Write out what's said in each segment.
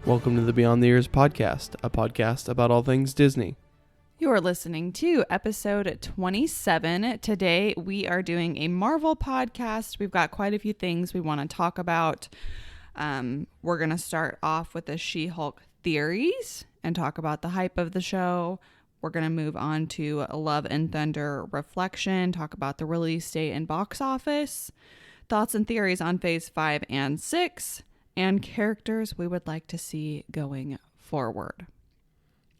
Welcome to the Beyond the Years podcast, a podcast about all things Disney. You're listening to episode 27. Today we are doing a Marvel podcast. We've got quite a few things we want to talk about. We're going to start off with the She-Hulk theories and talk about the hype of the show. We're going to move on to Love and Thunder reflection, talk about the release date and box office, thoughts and theories on phase 5 and 6, and characters we would like to see going forward.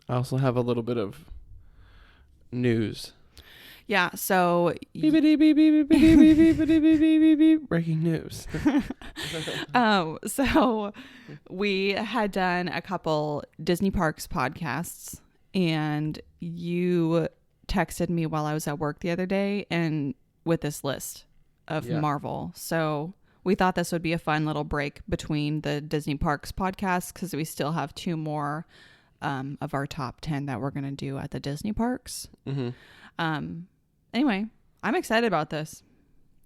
I also have a little bit of news. Yeah, so breaking news. So we had done a couple Disney Parks podcasts, and you texted me while I was at work the other day and with this list of Marvel. So we thought this would be a fun little break between the Disney Parks podcasts because we still have two more of our top 10 that we're going to do at the Disney Parks. Mm-hmm. Anyway, I'm excited about this.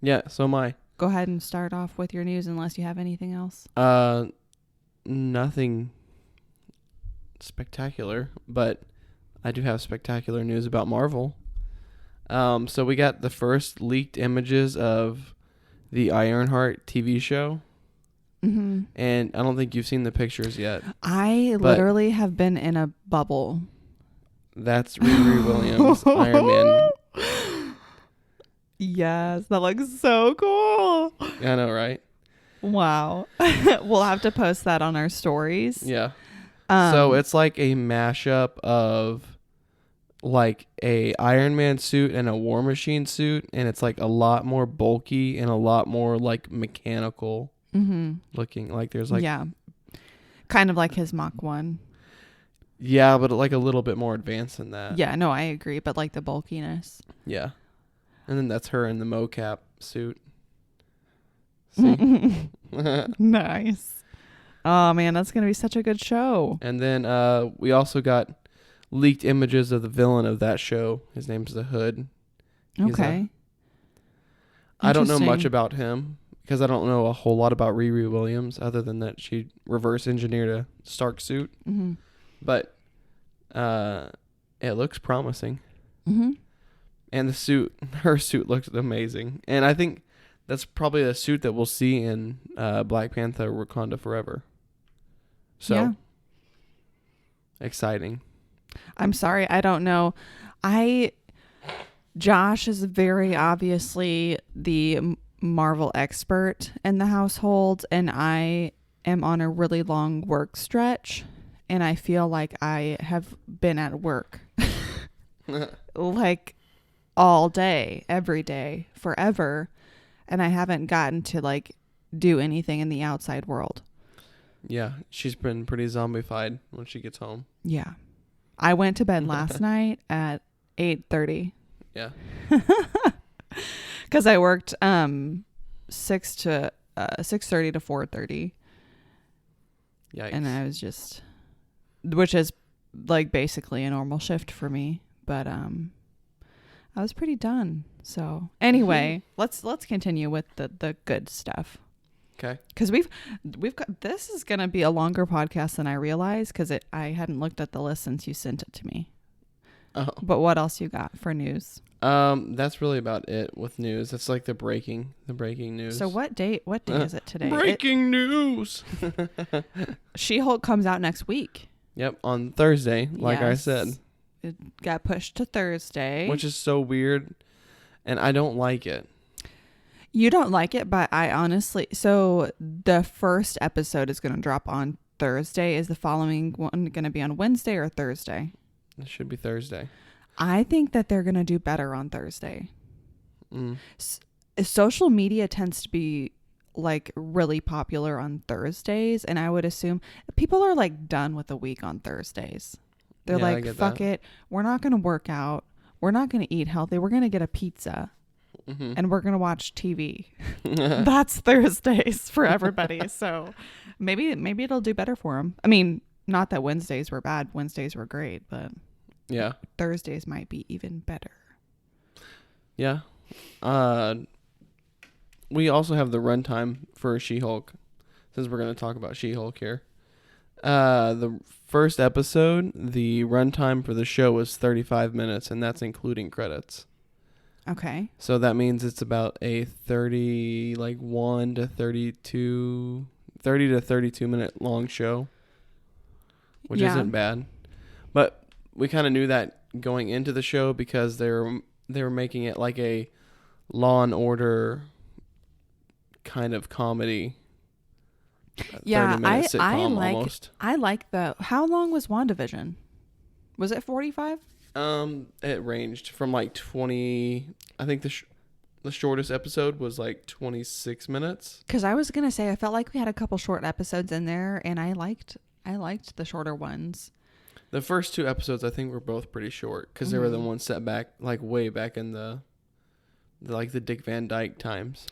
Yeah, so am I. Go ahead and start off with your news unless you have anything else. Nothing spectacular, but I do have spectacular news about Marvel. So we got the first leaked images of the Ironheart TV show. Mm-hmm. And I don't think you've seen the pictures yet. I literally have been in a bubble. That's Riri Williams, Iron Man. Yes, that looks so cool. I know, right? Wow. We'll have to post that on our stories. Yeah. So it's like a mashup of like a Iron Man suit and a War Machine suit, and it's like a lot more bulky and a lot more like mechanical looking. Like there's like kind of like his Mach 1. Yeah, but like a little bit more advanced than that. Yeah, no, I agree, but like the bulkiness. Yeah. And then that's her in the mocap suit. See? Nice. Oh man, that's gonna be such a good show. And then we also got leaked images of the villain of that show. His name's the Hood. Okay. I don't know much about him because I don't know a whole lot about Riri Williams other than that she reverse engineered a Stark suit. Mm-hmm. But it looks promising. Mm-hmm. And the suit, her suit looks amazing. And I think that's probably a suit that we'll see in Black Panther Wakanda Forever. So, exciting. I'm sorry, I don't know. Josh is very obviously the Marvel expert in the household, and I am on a really long work stretch, and I feel like I have been at work like all day, every day, forever, and I haven't gotten to like do anything in the outside world. Yeah, she's been pretty zombified when she gets home. Yeah. I went to bed last night at 8:30. Yeah. Because I worked 6:30 to 4:30. Yikes. And I was just, which is like basically a normal shift for me, but I was pretty done. So anyway, let's continue with the good stuff. Okay. Because we've got, this is going to be a longer podcast than I realized because I hadn't looked at the list since you sent it to me. Oh. But what else you got for news? That's really about it with news. It's like the breaking news. So what day is it today? Breaking news. She-Hulk comes out next week. Yep, on Thursday, like I said. It got pushed to Thursday. Which is so weird, and I don't like it. You don't like it, but I honestly... So the first episode is going to drop on Thursday. Is the following one going to be on Wednesday or Thursday? It should be Thursday. I think that they're going to do better on Thursday. Social media tends to be like really popular on Thursdays, and I would assume people are like done with the week on Thursdays. They're like, fuck it. We're not going to work out. We're not going to eat healthy. We're going to get a pizza. And we're going to watch TV. That's Thursdays for everybody. So maybe it'll do better for them. I mean, not that Wednesdays were bad. Wednesdays were great, but yeah, Thursdays might be even better. Yeah. We also have the runtime for She-Hulk, since we're going to talk about She-Hulk here. The first episode, the runtime for the show was 35 minutes, and that's including credits. Okay. So that means it's about a 30 to 32 minute long show, which isn't bad. But we kind of knew that going into the show because they were making it like a Law and Order kind of comedy. Yeah, 30-minute sitcom almost. I like how long was WandaVision? Was it 45? It ranged from like 20. I think the shortest episode was like 26 minutes. Because I was gonna say I felt like we had a couple short episodes in there, and I liked the shorter ones. The first 2 episodes I think were both pretty short because they were the ones set back like way back in the Dick Van Dyke times.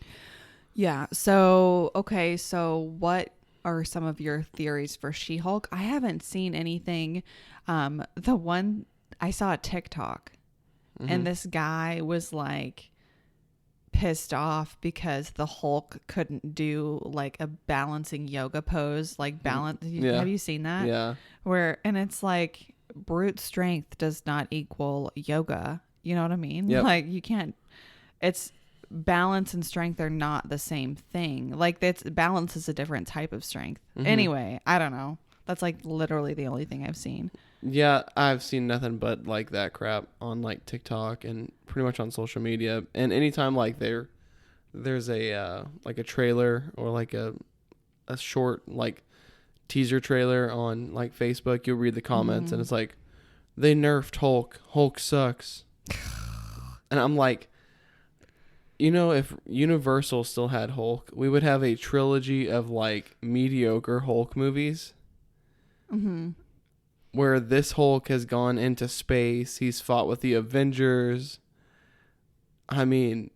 Yeah. So okay. So what are some of your theories for She-Hulk? I haven't seen anything. The one I saw a TikTok, and this guy was like pissed off because the Hulk couldn't do like a balancing yoga pose, like balance. Yeah. Have you seen that? Yeah. And it's like brute strength does not equal yoga. You know what I mean? Yep. Like you can't. It's balance and strength are not the same thing. Like balance is a different type of strength. Anyway, I don't know. That's like literally the only thing I've seen. Yeah, I've seen nothing but like that crap on like TikTok and pretty much on social media. And anytime like there's a like a trailer or like a short like teaser trailer on like Facebook, you'll read the comments and it's like, they nerfed Hulk. Hulk sucks. And I'm like, if Universal still had Hulk, we would have a trilogy of like mediocre Hulk movies. Where this Hulk has gone into space. He's fought with the Avengers. I mean,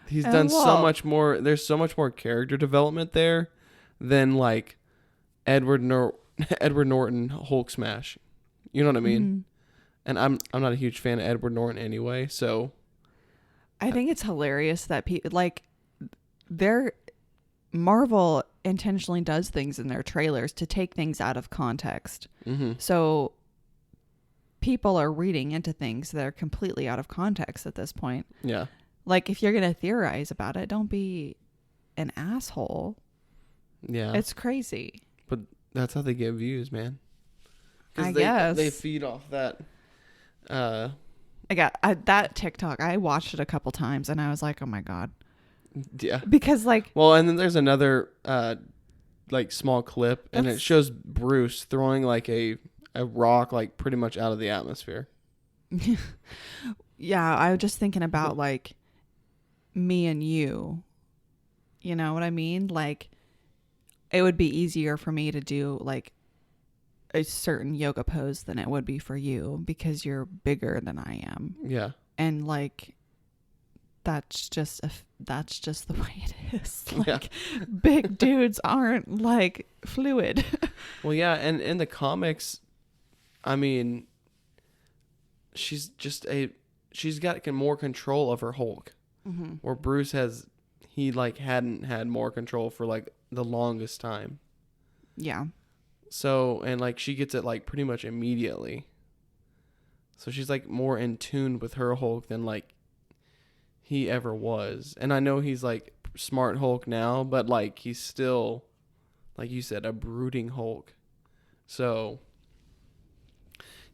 he's done so much more. There's so much more character development there than like Edward Norton Hulk smash. You know what I mean? And I'm not a huge fan of Edward Norton anyway, so I think it's hilarious that people like Marvel intentionally does things in their trailers to take things out of context. So people are reading into things that are completely out of context at this point. Yeah. Like if you're going to theorize about it, don't be an asshole. Yeah. It's crazy. But that's how they get views, man. I guess. They feed off that. That TikTok. I watched it a couple times and I was like, oh my God. Yeah. Because like. Well, and then there's another like small clip and it shows Bruce throwing like a rock like pretty much out of the atmosphere. Yeah, I was just thinking about like me and you. You know what I mean? Like it would be easier for me to do like a certain yoga pose than it would be for you because you're bigger than I am. Yeah. And like that's just the way it is. Like big dudes aren't like fluid. Well, yeah, and in the comics, I mean, she's got more control of her Hulk. Where Bruce hadn't had more control for like the longest time. Yeah. So, and like she gets it like pretty much immediately. So she's like more in tune with her Hulk than like he ever was. And I know he's like smart Hulk now, but like he's still, like you said, a brooding Hulk. So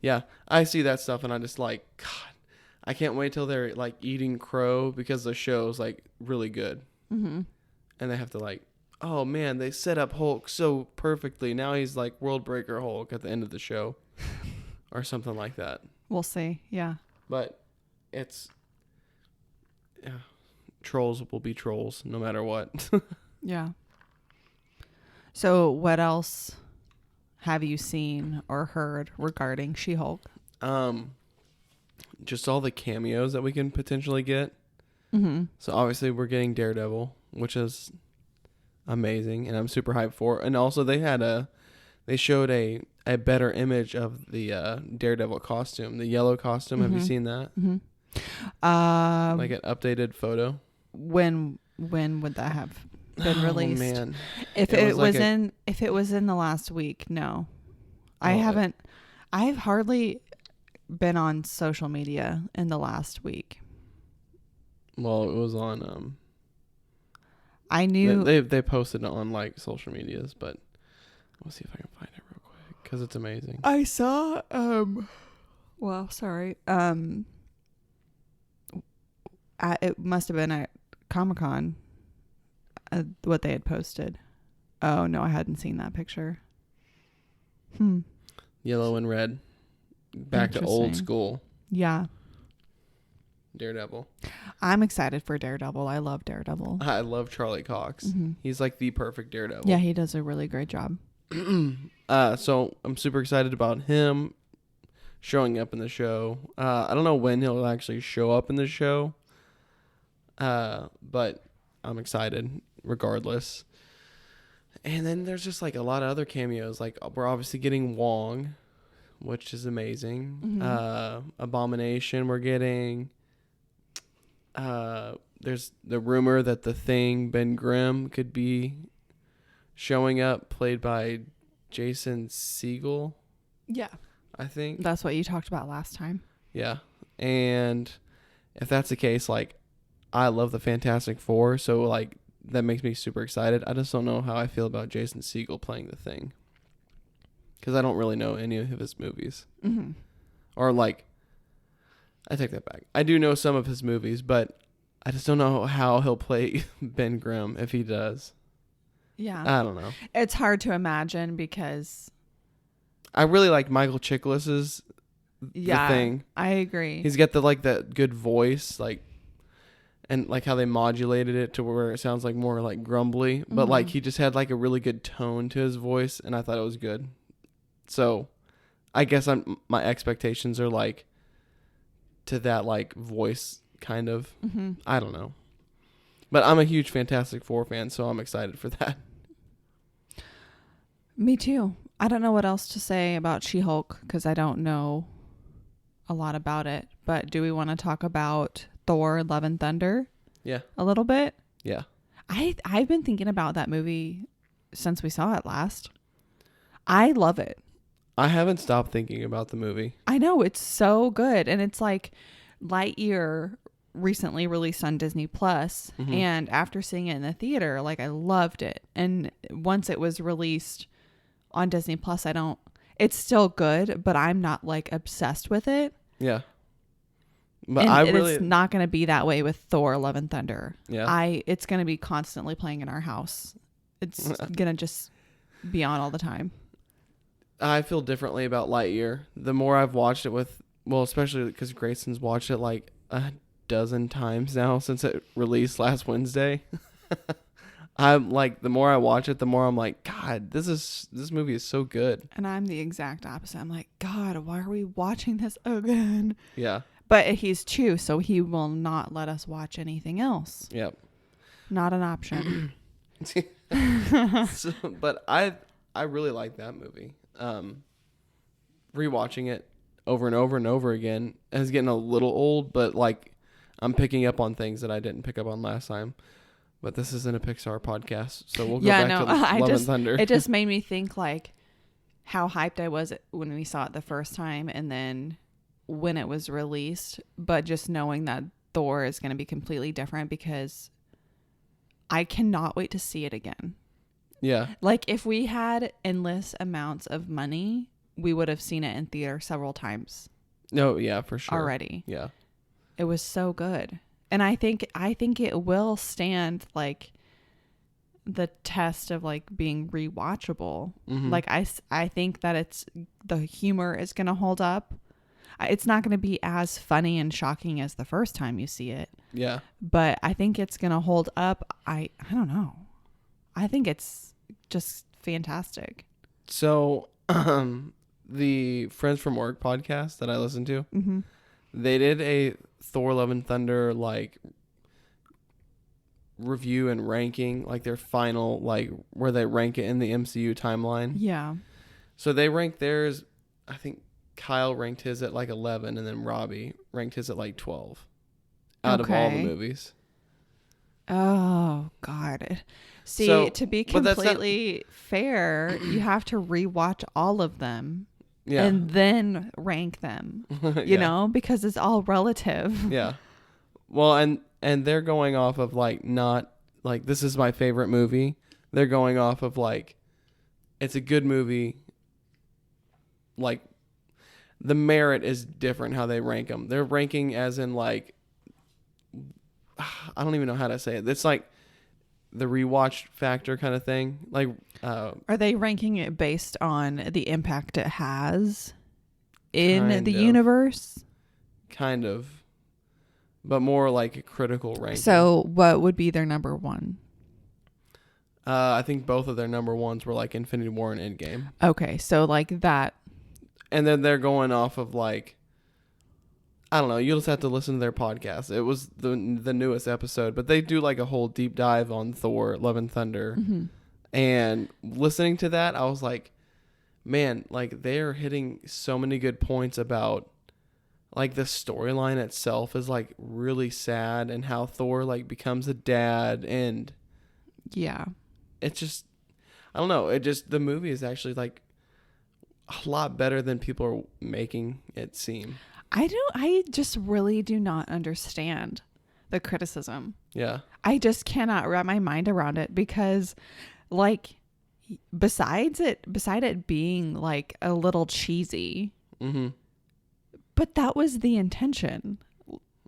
yeah, I see that stuff and I just like, God, I can't wait till they're like eating crow because the show's like really good. And they have to like, oh man, they set up Hulk so perfectly. Now he's like World Breaker Hulk at the end of the show or something like that. We'll see. Yeah. But trolls will be trolls no matter what. Yeah. So what else have you seen or heard regarding She-Hulk? Just all the cameos that we can potentially get. So obviously we're getting Daredevil, which is amazing, and I'm super hyped for it. And also they showed a better image of the Daredevil costume, the yellow costume. Have you seen that? Like an updated photo. When would that have been released? Oh man. If it was in the last week, no. I've hardly been on social media in the last week. Well, it was on I knew they posted it on like social medias, but let's see if I can find it real quick because it's amazing. I saw it must have been at Comic-Con what they had posted. Oh no, I hadn't seen that picture. Yellow and red. Back to old school. Yeah. Daredevil. I'm excited for Daredevil. I love Daredevil. I love Charlie Cox. Mm-hmm. He's like the perfect Daredevil. Yeah, he does a really great job. So I'm super excited about him showing up in the show. I don't know when he'll actually show up in the show. But I'm excited regardless. And then there's just like a lot of other cameos. Like we're obviously getting Wong, which is amazing. Mm-hmm. Abomination we're getting. There's the rumor that the Thing, Ben Grimm, could be showing up, played by Jason Segel. Yeah. I think. That's what you talked about last time. Yeah. And if that's the case, like, I love the Fantastic Four, so like that makes me super excited. I just don't know how I feel about Jason Segel playing the Thing, because I don't really know any of his movies. Mm-hmm. Or like, I take that back. I do know some of his movies, but I just don't know how he'll play Ben Grimm if he does. Yeah. I don't know. It's hard to imagine because I really like Michael Chiklis's The Thing. I agree. He's got that good voice, like, and like how they modulated it to where it sounds like more like grumbly, but like he just had like a really good tone to his voice, and I thought it was good. So I guess my expectations are like to that like voice kind of. Mm-hmm. I don't know. But I'm a huge Fantastic Four fan, so I'm excited for that. Me too. I don't know what else to say about She-Hulk because I don't know a lot about it. But do we want to talk about Thor: Love and Thunder? Yeah. A little bit? Yeah. I've been thinking about that movie since we saw it last. I love it. I haven't stopped thinking about the movie. I know, it's so good. And it's like Lightyear recently released on Disney Plus, and after seeing it in the theater, like I loved it. And once it was released on Disney Plus, it's still good, but I'm not like obsessed with it. Yeah. But it's not going to be that way with Thor: Love and Thunder. Yeah. It's going to be constantly playing in our house. It's going to just be on all the time. I feel differently about Lightyear. The more I've watched it especially because Grayson's watched it like a dozen times now since it released last Wednesday. I'm like, the more I watch it, the more I'm like, God, this movie is so good. And I'm the exact opposite. I'm like, God, why are we watching this again? Yeah. But he's 2, so he will not let us watch anything else. Yep. Not an option. But I really like that movie. Rewatching it over and over and over again is getting a little old, but like I'm picking up on things that I didn't pick up on last time. But this isn't a Pixar podcast, so we'll go back to Love and Thunder. It just made me think like how hyped I was when we saw it the first time, and then when it was released. But just knowing that Thor is going to be completely different, because I cannot wait to see it again. Yeah. Like if we had endless amounts of money, we would have seen it in theater several times. No, yeah, for sure. Already. Yeah. It was so good. And I think it will stand like the test of like being rewatchable. Mm-hmm. Like I think that the humor is going to hold up. It's not going to be as funny and shocking as the first time you see it. Yeah. But I think it's going to hold up. I don't know. I think it's just fantastic. So, the Friends from Work podcast that I listen to, they did a Thor: Love and Thunder like review and ranking, like their final, like where they rank it in the MCU timeline. Yeah. So they ranked theirs. I think Kyle ranked his at like 11, and then Robbie ranked his at like 12 out of all the movies. Oh God. See, So, to be completely fair, you have to rewatch all of them Yeah. and then rank them, you know, because it's all relative. Yeah. Well, and they're going off of like, not like, this is my favorite movie. They're going off of like, it's a good movie. Like, the merit is different how they rank them. They're ranking as in like, I don't even know how to say it. It's like the rewatch factor kind of thing. Like, are they ranking it based on the impact it has in the of. universe? Kind of, but more like a critical ranking. So what would be their number one? I think both of their number ones were like Infinity War and Endgame. Okay, so like that. And then they're going off of like, I don't know. You'll just have to listen to their podcast. It was the newest episode, but they do like a whole deep dive on Thor, Love and Thunder. Mm-hmm. And listening to that, I was like, man, like they are hitting so many good points about like the storyline itself is like really sad, and how Thor like becomes a dad, and yeah, it's just, I don't know. It just, the movie is actually like a lot better than people are making it seem. I just really do not understand the criticism. Yeah. I just cannot wrap my mind around it, because like beside it being like a little cheesy, Mm-hmm. but that was the intention.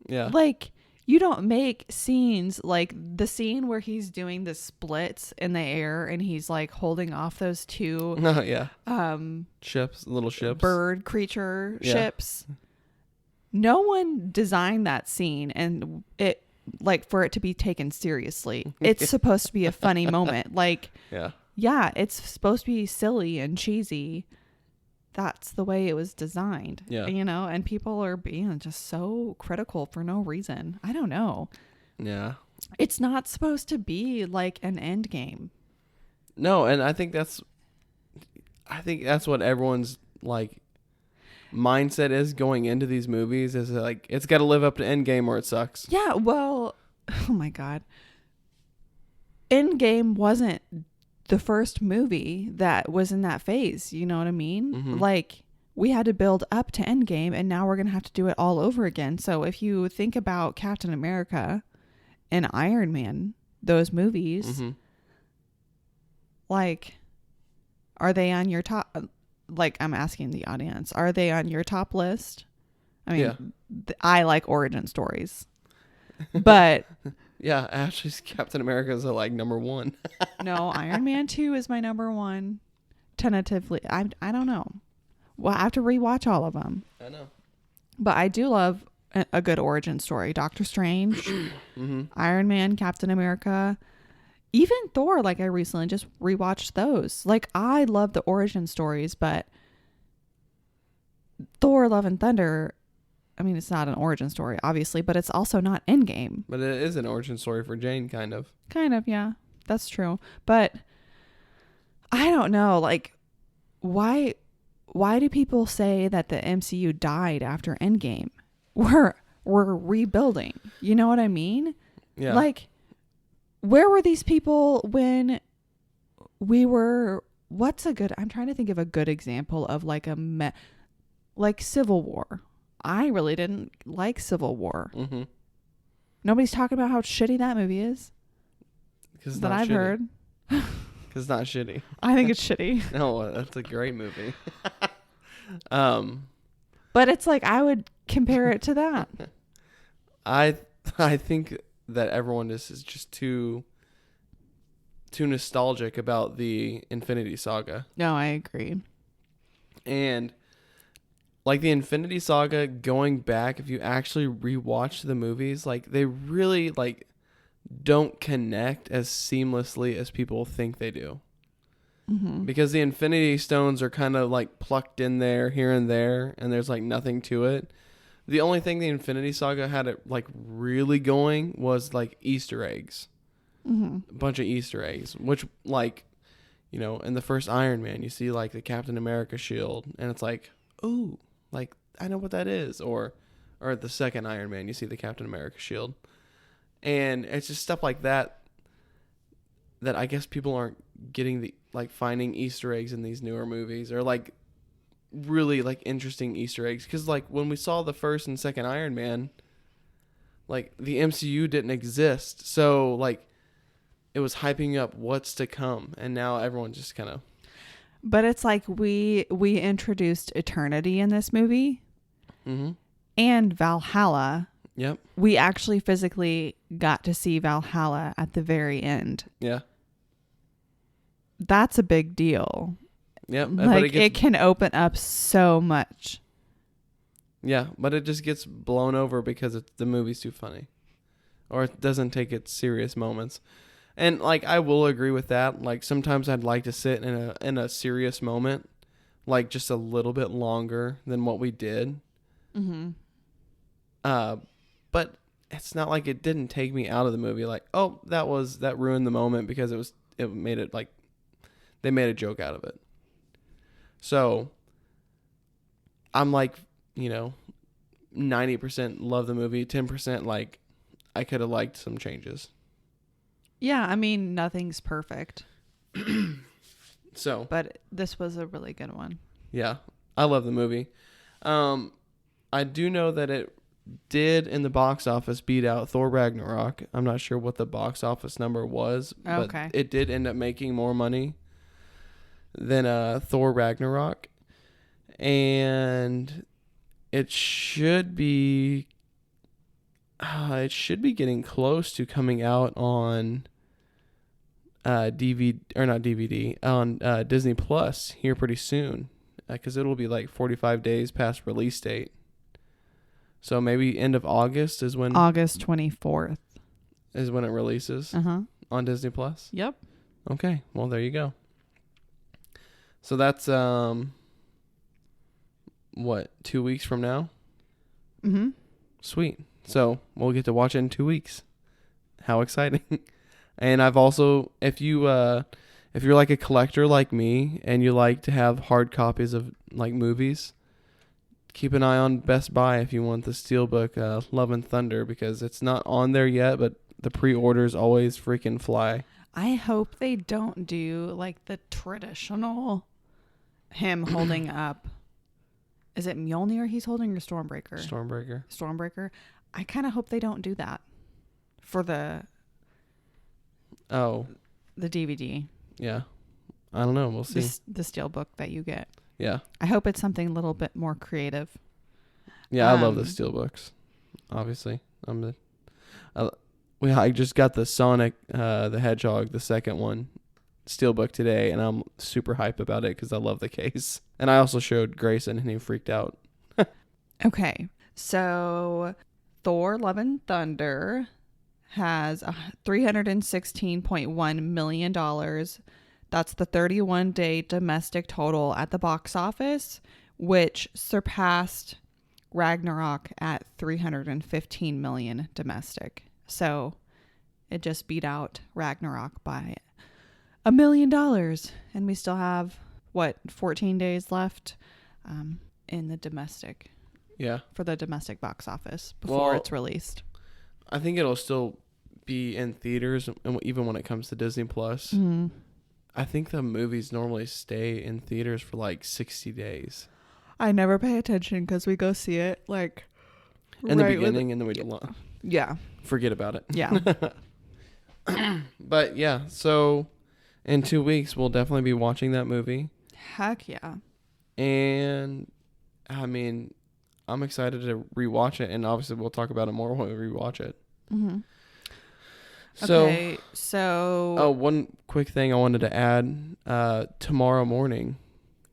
Yeah. Like, you don't make scenes like the scene where he's doing the splits in the air and he's like holding off those two Yeah. Ships, little ships. bird creature ships. No one designed that scene, and it like for it to be taken seriously. It's supposed to be a funny moment. Like, yeah, it's supposed to be silly and cheesy. That's the way it was designed. Yeah. You know, and people are being just so critical for no reason. I don't know. Yeah. It's not supposed to be like an end game. No, and I think that's what everyone's like mindset is going into these movies, is like, it's got to live up to Endgame or it sucks. Yeah, well, oh my God. Endgame wasn't the first movie that was in that phase. You know what I mean? Mm-hmm. Like, we had to build up to Endgame, and now we're going to have to do it all over again. So if you think about Captain America and Iron Man, those movies, Mm-hmm. like, are they on your top? Like, I'm asking the audience, are they on your top list? I mean, I like origin stories, but yeah, actually, Captain America is like number one. no, Iron Man 2 is my number one. Tentatively, I don't know. Well, I have to rewatch all of them. I know, but I do love a good origin story. Doctor Strange, mm-hmm. Iron Man, Captain America, even Thor. Like, I recently just rewatched those. Like, I love the origin stories, but Thor, Love and Thunder, I mean, it's not an origin story, obviously, but it's also not Endgame. But it is an origin story for Jane, kind of. Kind of, yeah. That's true. But I don't know, like, why do people say that the MCU died after Endgame? We're rebuilding. You know what I mean? Yeah. Like, where were these people when we were, I'm trying to think of a good example of like like Civil War. I really didn't like Civil War. Mm-hmm. Nobody's talking about how shitty that movie is. That I've heard. Because it's not shitty. I think it's shitty. No, that's a great movie. But it's like, I would compare it to that. I think that everyone is just too nostalgic about the Infinity Saga. No, I agree. And like the Infinity Saga, going back, if you actually rewatch the movies, like they really like don't connect as seamlessly as people think they do. Mm-hmm. Because the Infinity Stones are kind of like plucked in there, here and there, and there's like nothing to it. The only thing the Infinity Saga had it like really going was like Easter eggs. Mm-hmm. A bunch of Easter eggs, which like, you know, in the first Iron Man, you see like the Captain America shield, and it's like, ooh, like I know what that is. Or the second Iron Man, you see the Captain America shield, and it's just stuff like that I guess people aren't getting, the like finding Easter eggs in these newer movies, or like really like interesting Easter eggs. Because like when we saw the first and second Iron Man, like the MCU didn't exist. So like it was hyping up what's to come. And now everyone just kind of. But it's like we introduced Eternity in this movie and Valhalla. Yep. We actually physically got to see Valhalla at the very end. Yeah. That's a big deal. Yep. Like but it can open up so much. Yeah, but it just gets blown over because the movie's too funny. Or it doesn't take its serious moments. And like I will agree with that. Like sometimes I'd like to sit in a serious moment, like just a little bit longer than what we did. But it's not like it didn't take me out of the movie. Like, oh, that ruined the moment because it made it like they made a joke out of it. So I'm like, 90% love the movie, 10% like I could have liked some changes. Yeah, I mean, nothing's perfect. So, but this was a really good one. Yeah, I love the movie. I do know that it did in the box office beat out Thor Ragnarok. I'm not sure what the box office number was, but it did end up making more money than Thor Ragnarok. And it should be getting close to coming out on DVD or not DVD on Disney Plus here pretty soon, because it'll be like 45 days past release date. So maybe end of August is when August 24th is when it releases on Disney Plus. Yep. Okay, well there you go. So that's 2 weeks from now? Sweet. So we'll get to watch it in 2 weeks. How exciting. And I've also, if you're like a collector like me and you like to have hard copies of like movies, keep an eye on Best Buy if you want the Steelbook Love and Thunder, because it's not on there yet, but the pre-orders always freaking fly. I hope they don't do like the traditional him holding up. Is it Mjolnir he's holding or Stormbreaker? Stormbreaker. I kind of hope they don't do that for the DVD. Yeah. I don't know. We'll see. The Steelbook that you get. Yeah. I hope it's something a little bit more creative. Yeah, I love the Steelbooks. Obviously. I just got the Sonic the Hedgehog, the second one, Steelbook today, and I'm super hype about it because I love the case. And I also showed Grayson and he freaked out. Okay. So Thor Love and Thunder has $316.1 million. That's the 31-day domestic total at the box office, which surpassed Ragnarok at $315 million domestic. So it just beat out Ragnarok by $1 million. And we still have, 14 days left in the domestic. Yeah. For the domestic box office before it's released. I think it'll still be in theaters, even when it comes to Disney Plus. I think the movies normally stay in theaters for like 60 days. I never pay attention because we go see it like in the beginning, and then we forget about it. Yeah. But yeah, so in 2 weeks we'll definitely be watching that movie. Heck yeah. And I mean, I'm excited to rewatch it, and obviously we'll talk about it more when we rewatch it. So one quick thing I wanted to add. Tomorrow morning,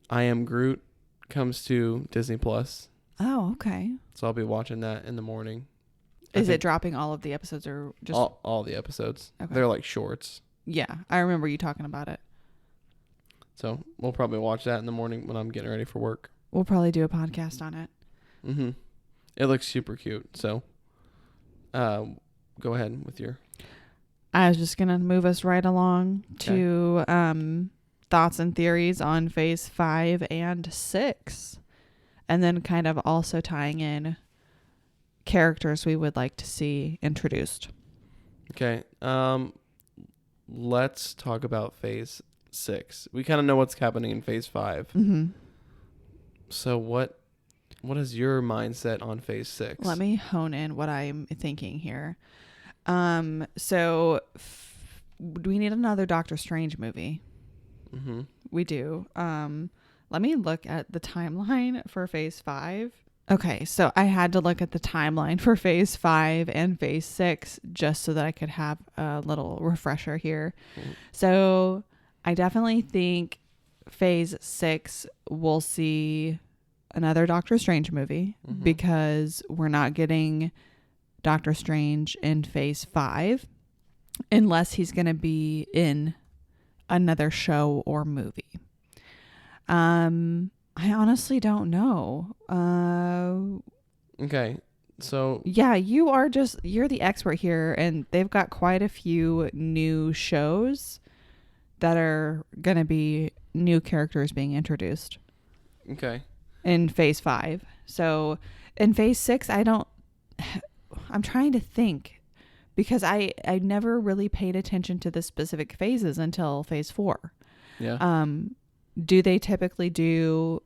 I Am Groot comes to Disney Plus. Oh, okay. So I'll be watching that in the morning. Is it dropping all of the episodes or just all the episodes? Okay. They're like shorts. Yeah, I remember you talking about it. So we'll probably watch that in the morning when I'm getting ready for work. We'll probably do a podcast on it. It looks super cute. So go ahead with your... I was just going to move us right along to thoughts and theories on phase 5 and 6. And then kind of also tying in characters we would like to see introduced. Okay. Let's talk about phase 6. We kind of know what's happening in phase 5. So what is your mindset on phase 6? Let me hone in what I'm thinking here. So we need another Doctor Strange movie. Mm-hmm. We do. Let me look at the timeline for phase 5. Okay, so I had to look at the timeline for phase 5 and phase 6 just so that I could have a little refresher here. Mm-hmm. So I definitely think phase 6 we'll see another Doctor Strange movie, mm-hmm. because we're not getting Doctor Strange in phase 5 unless he's going to be in another show or movie. I honestly don't know. Okay. So yeah, you're the expert here, and they've got quite a few new shows that are going to be new characters being introduced. Okay. In phase 5. So in phase 6, I'm trying to think, because I never really paid attention to the specific phases until phase 4. Yeah. Do they typically do,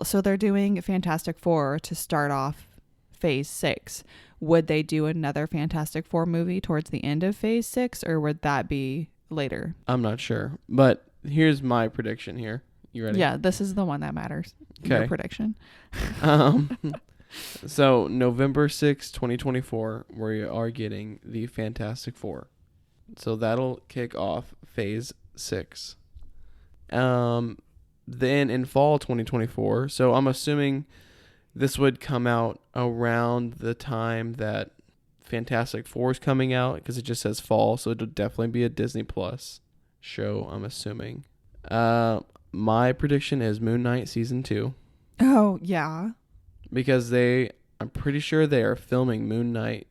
so they're doing Fantastic Four to start off phase 6. Would they do another Fantastic Four movie towards the end of phase 6, or would that be later? I'm not sure, but here's my prediction here. You ready? Yeah, this is the one that matters. Okay. Your prediction. So November 6, 2024, we are getting the Fantastic Four. So that'll kick off phase 6. Then in fall 2024, so I'm assuming this would come out around the time that Fantastic Four is coming out, because it just says fall, so it'll definitely be a Disney Plus show, I'm assuming. My prediction is Moon Knight season 2. Oh, yeah. Because I'm pretty sure they are filming Moon Knight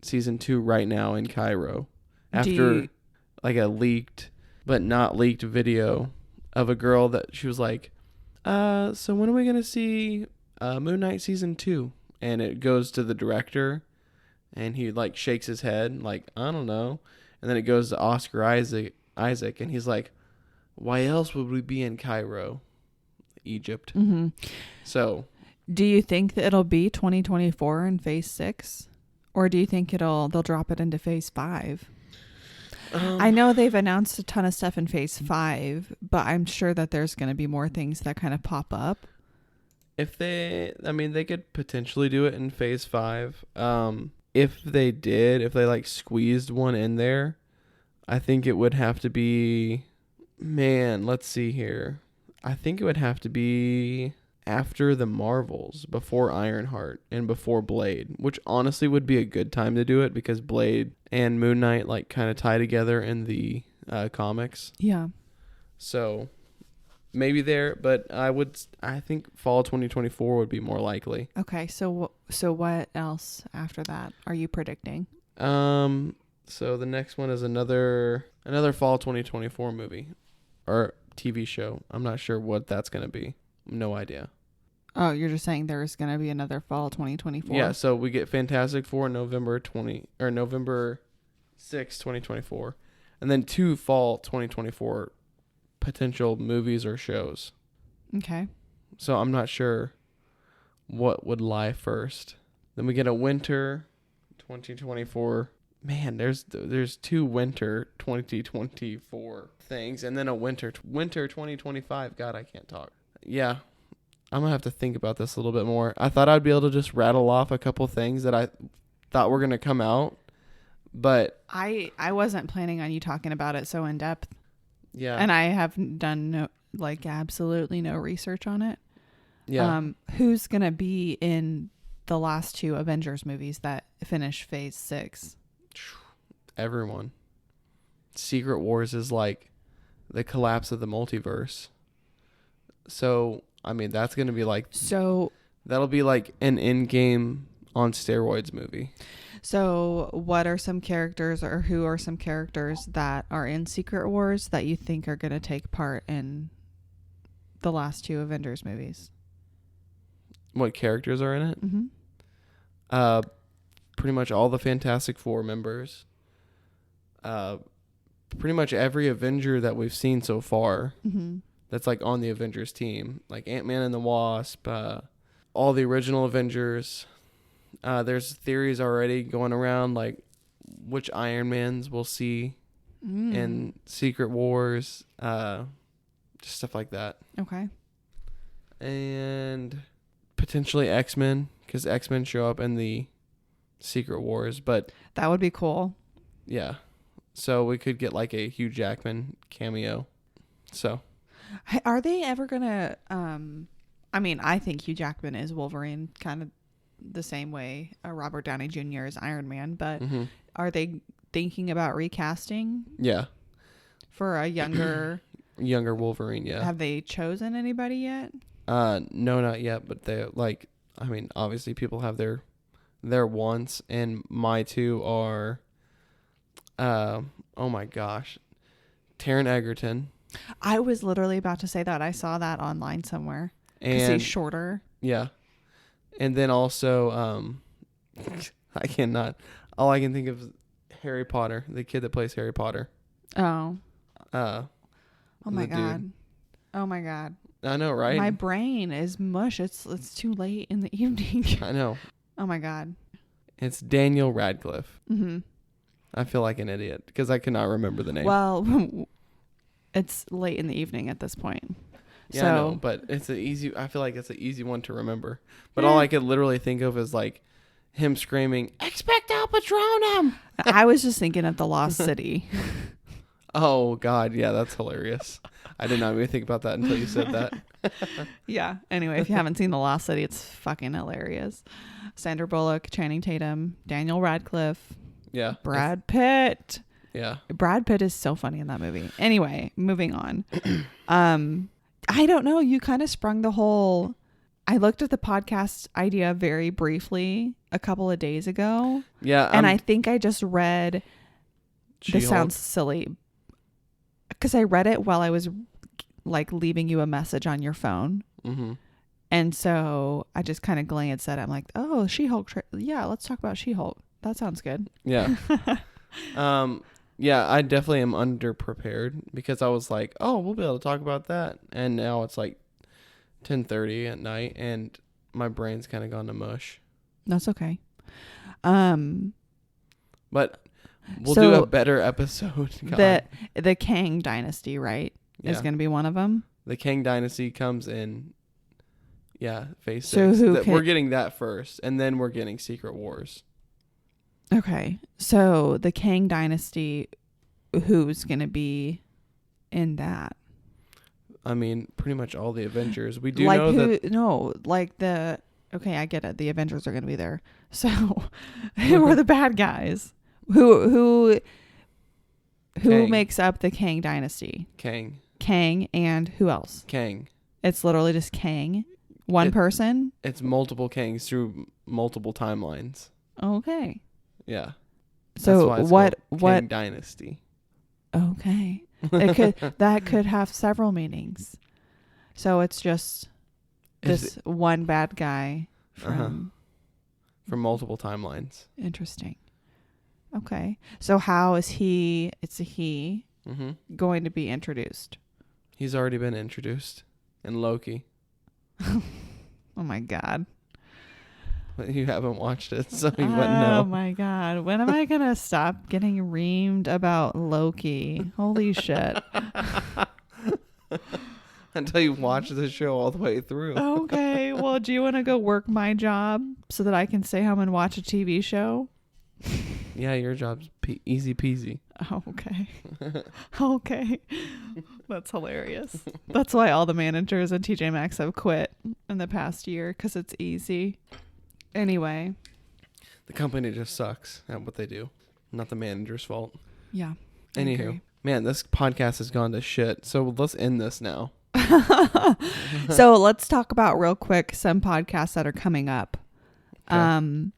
season 2 right now in Cairo. After like a leaked, but not leaked video of a girl that she was like, so when are we going to see Moon Knight season 2? And it goes to the director, and he like shakes his head like, I don't know. And then it goes to Oscar Isaac, and he's like, why else would we be in Cairo, Egypt? Mm-hmm. So, do you think that it'll be 2024 in phase 6, or do you think they'll drop it into phase 5? I know they've announced a ton of stuff in phase 5, but I'm sure that there's going to be more things that kind of pop up. They could potentially do it in phase 5. If they like squeezed one in there, I think it would have to be, let's see here. I think it would have to be after the Marvels, before Ironheart and before Blade, which honestly would be a good time to do it, because Blade and Moon Knight like kind of tie together in the comics. Yeah. So maybe there, but I think fall 2024 would be more likely. Okay, so what else after that are you predicting? So the next one is another fall 2024 movie or TV show. I'm not sure what that's going to be. No idea. Oh, you're just saying there's going to be another fall 2024? Yeah, so we get Fantastic Four November 6, 2024. And then 2 fall 2024 potential movies or shows. Okay. So I'm not sure what would lie first. Then we get a winter 2024. Man, there's 2 winter 2024 things, and then a winter 2025. God, I can't talk. Yeah, I'm gonna have to think about this a little bit more. I thought I'd be able to just rattle off a couple things that I thought were gonna come out, but I wasn't planning on you talking about it so in depth. Yeah, and I have done absolutely no research on it. Yeah, who's gonna be in the last 2 Avengers movies that finish phase 6? Everyone. Secret Wars is like the collapse of the multiverse. So, that's going to be like... So... That'll be like an in-game on steroids movie. So, what are some characters, or who are some characters that are in Secret Wars that you think are going to take part in the last 2 Avengers movies? What characters are in it? Mm-hmm. Pretty much all the Fantastic Four members. Pretty much every Avenger that we've seen so far. Mm-hmm. that's like on the Avengers team, like Ant-Man and the Wasp, all the original Avengers. There's theories already going around like which Iron Mans we'll see in Secret Wars, just stuff like that. Okay. And potentially X-Men, because X-Men show up in the Secret Wars, but that would be cool. Yeah. So we could get like a Hugh Jackman cameo. So are they ever gonna I mean, I think Hugh Jackman is Wolverine kind of the same way Robert Downey Jr. is Iron Man, but are they thinking about recasting? Yeah. For a younger Wolverine, yeah. Have they chosen anybody yet? No, not yet, but they like, I mean, obviously people have their wants, and my two are oh my gosh, Taron Egerton. I was literally about to say that. I saw that online somewhere. Because he's shorter. Yeah. And then also, I cannot. All I can think of is Harry Potter, the kid that plays Harry Potter. Oh. Oh my God. Dude. Oh my God. I know, right? My brain is mush. It's too late in the evening. I know. Oh my God. It's Daniel Radcliffe. Mm-hmm. I feel like an idiot because I cannot remember the name. Well, it's late in the evening at this point. Yeah, so, I know, but I feel like it's an easy one to remember. But all I could literally think of is like him screaming, "Expecto Patronum!" I was just thinking of The Lost City. Oh God, yeah, that's hilarious. I did not even think about that until you said that. Yeah. Anyway, if you haven't seen The Lost City, it's fucking hilarious. Sandra Bullock, Channing Tatum, Daniel Radcliffe. Yeah. Brad Pitt. Yeah. Brad Pitt is so funny in that movie. Anyway, moving on. I don't know. You kind of sprung the whole... I looked at the podcast idea very briefly a couple of days ago. Yeah. And I think I just read... This sounds silly. Because I read it while I was like leaving you a message on your phone. Mm-hmm. And so I just kind of glanced at it. I'm like, oh, She-Hulk. Yeah, let's talk about She-Hulk. That sounds good. Yeah. Yeah, I definitely am underprepared because I was like, oh, we'll be able to talk about that. And now it's like 10:30 at night and my brain's kind of gone to mush. That's okay. But we'll do a better episode. The Kang Dynasty, right? Yeah. Is going to be one of them. The Kang Dynasty comes in, phase 6. We're getting that first, and then we're getting Secret Wars. Okay, so the Kang Dynasty, who's going to be in that? I mean, pretty much all the Avengers. We do know that... No, like the... Okay, I get it. The Avengers are going to be there. So, who are the bad guys? Who makes up the Kang Dynasty? Kang and who else? Kang. It's literally just Kang? One person? It's multiple Kangs through multiple timelines. Okay. Yeah. So what Kang Dynasty. Okay. That could have several meanings. So it's just this one bad guy from multiple timelines. Interesting. Okay. So how is it's a he going to be introduced? He's already been introduced in Loki. Oh my God. You haven't watched it, so you wouldn't know. Oh my God. When am I going to stop getting reamed about Loki? Holy shit. Until you watch the show all the way through. Okay. Well, do you want to go work my job so that I can stay home and watch a TV show? Yeah, your job's easy peasy. Oh, okay. Okay. That's hilarious. That's why all the managers at TJ Maxx have quit in the past year, because it's easy. Anyway. The company just sucks at what they do. Not the manager's fault. Yeah. Anywho, man, this podcast has gone to shit. So let's end this now. So let's talk about real quick some podcasts that are coming up. Okay.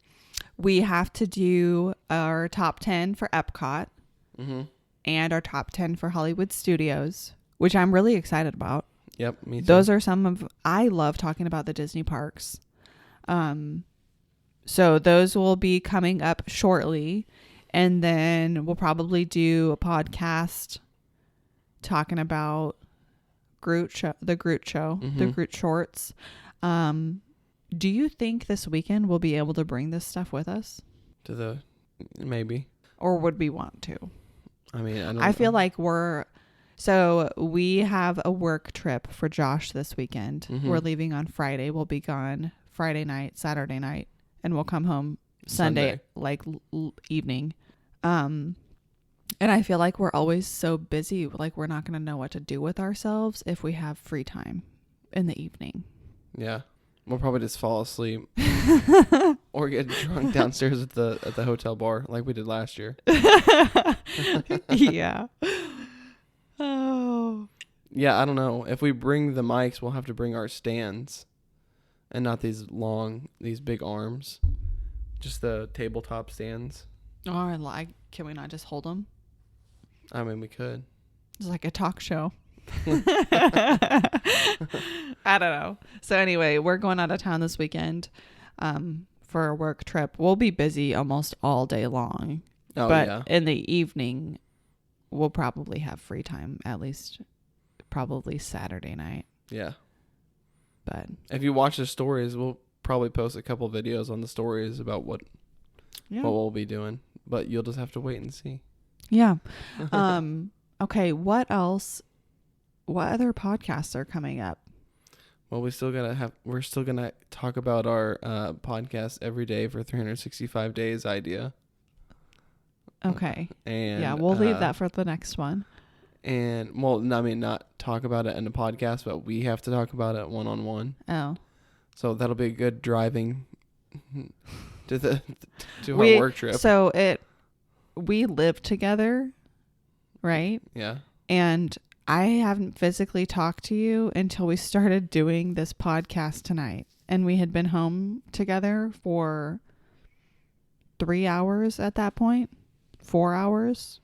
We have to do our top 10 for Epcot and our top 10 for Hollywood Studios, which I'm really excited about. Yep, me too. Those are I love talking about the Disney parks. So those will be coming up shortly. And then we'll probably do a podcast talking about Groot show, the Groot shorts. Do you think this weekend we'll be able to bring this stuff with us? Maybe. Or would we want to? I mean, I don't know. I feel like we have a work trip for Josh this weekend. Mm-hmm. We're leaving on Friday. We'll be gone Friday night, Saturday night, and we'll come home Sunday. Like evening. And I feel like we're always so busy, like we're not going to know what to do with ourselves if we have free time in the evening. Yeah. We'll probably just fall asleep or get drunk downstairs at the hotel bar like we did last year. Yeah. Oh. Yeah, I don't know. If we bring the mics, we'll have to bring our stands and not these big arms. Just the tabletop stands. Oh, can we not just hold them? I mean, we could. It's like a talk show. I don't know. So anyway, we're going out of town this weekend for a work trip. We'll be busy almost all day long. Oh, but yeah. in the evening, we'll probably have free time, at least probably Saturday night. Yeah. But if you watch the stories, we'll probably post a couple videos on the stories about what we'll be doing. But you'll just have to wait and see. Yeah. Okay, what else? What other podcasts are coming up? Well, we're still gonna talk about our podcast every day for 365 days idea. Okay. And yeah, we'll leave that for the next one. And well, I mean, not talk about it in a podcast, but we have to talk about it one-on-one. Oh. So that'll be a good driving to our work trip. So we live together, right? Yeah. And I haven't physically talked to you until we started doing this podcast tonight. And we had been home together for 3 hours at that point. 4 hours.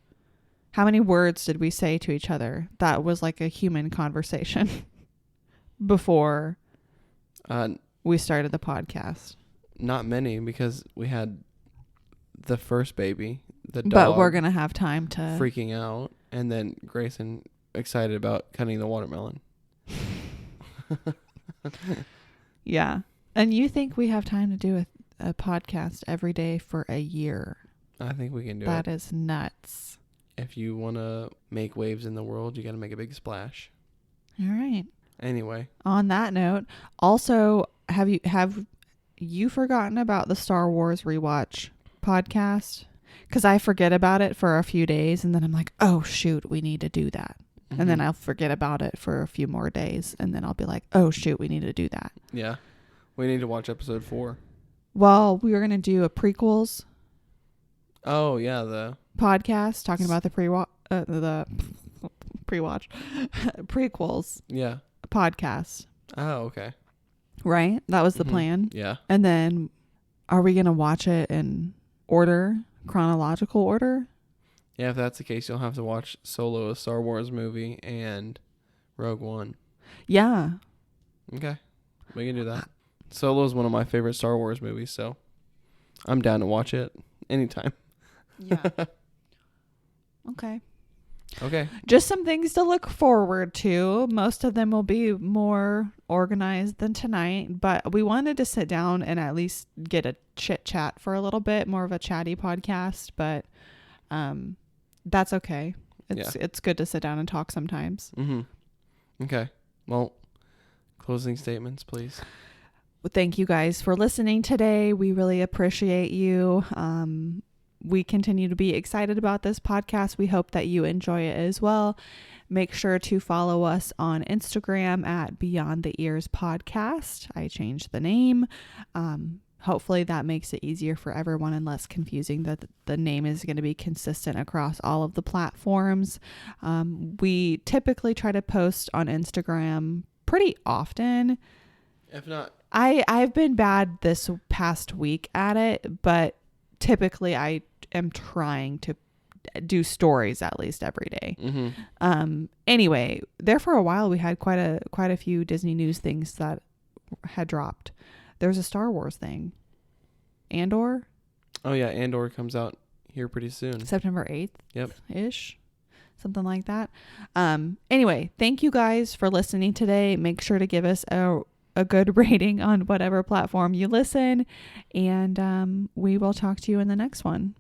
How many words did we say to each other? That was like a human conversation before we started the podcast. Not many, because we had the first baby, the dog. But we're going to have time to... freaking out. And then Grayson excited about cutting the watermelon. Yeah. And you think we have time to do a podcast every day for a year? I think we can do it. That is nuts. If you want to make waves in the world, you got to make a big splash. All right. Anyway. On that note, also, have you forgotten about the Star Wars rewatch podcast? Because I forget about it for a few days, and then I'm like, oh, shoot, we need to do that. Mm-hmm. And then I'll forget about it for a few more days, and then I'll be like, oh, shoot, we need to do that. Yeah. We need to watch episode 4. Well, we were going to do a prequels. Oh, yeah, the podcast talking about the pre-watch prequels. Yeah. Podcast. Oh, okay. Right? That was the plan. Yeah. And then are we going to watch it in chronological order? Yeah, if that's the case, you'll have to watch Solo, a Star Wars movie, and Rogue One. Yeah. Okay. We can do that. Solo is one of my favorite Star Wars movies, so I'm down to watch it anytime. Yeah. Okay. Okay. Just some things to look forward to. Most of them will be more organized than tonight, but we wanted to sit down and at least get a chit chat for a little bit, more of a chatty podcast, but that's okay. It's good to sit down and talk sometimes. Mm-hmm. Okay. Well, closing statements, please. Well, thank you guys for listening today. We really appreciate you. We continue to be excited about this podcast. We hope that you enjoy it as well. Make sure to follow us on Instagram at Beyond the Ears Podcast. I changed the name. Hopefully that makes it easier for everyone and less confusing, that the name is going to be consistent across all of the platforms. We typically try to post on Instagram pretty often. If not, I've been bad this past week at it, but typically I am trying to do stories at least every day. Mm-hmm. Anyway, there for a while we had quite a few Disney news things that had dropped. There's a Star Wars thing. Andor? Oh yeah, Andor comes out here pretty soon. September 8th. Yep. Ish. something like that. Anyway, thank you guys for listening today. Make sure to give us a good rating on whatever platform you listen, and we will talk to you in the next one.